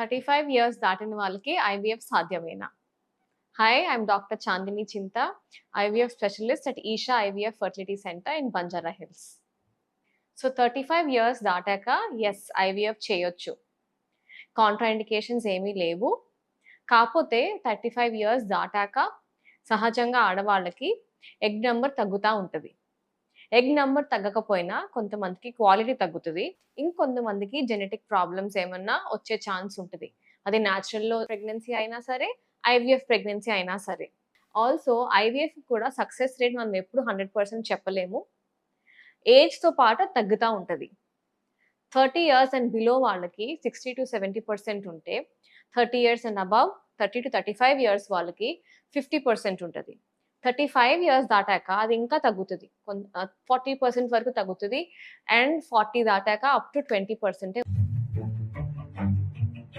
35 years దాటిన వాళ్ళకి IVF సాధ్యమేనా? Hi, I'm doctor Chandini Chinta, IVF specialist at Esha IVF fertility centre in Banjara Hills. So 35 years దాటాక yes IVF చేయొచ్చు. Contraindications ఏమీ లేవు. కాకపోతే 35 ఇయర్స్ దాటాక సహజంగా ఆడవాళ్ళకి ఎగ్ నంబర్ తగ్గుతా ఉంటది. ఎగ్ నంబర్ తగ్గకపోయినా కొంతమందికి క్వాలిటీ తగ్గుతది. ఇంకొంతమందికి జెనెటిక్ ప్రాబ్లమ్స్ ఏమన్నా వచ్చే ఛాన్స్ ఉంటది. అది న్యాచురల్‌లో ప్రెగ్నెన్సీ అయినా సరే, ఐవీఎఫ్ ప్రెగ్నెన్సీ అయినా సరే. ఆల్సో ఐవీఎఫ్ కూడా సక్సెస్ రేట్ మనం ఎప్పుడు 100% చెప్పలేము. ఏజ్‌తో పాటు తగ్గుతా ఉంటది. 30 ఇయర్స్ అండ్ బిలో వాళ్ళకి 60-70% ఉంటే, 30 ఇయర్స్ అండ్ అబవ్ 30-35 ఇయర్స్ వాళ్ళకి 50% ఉంటది. 35 ఇయర్స్ దాటాక అది ఇంకా తగ్గుతది. 40% వరకు తగ్గుతది. అండ్ 40 దాటాక అప్ టు 20%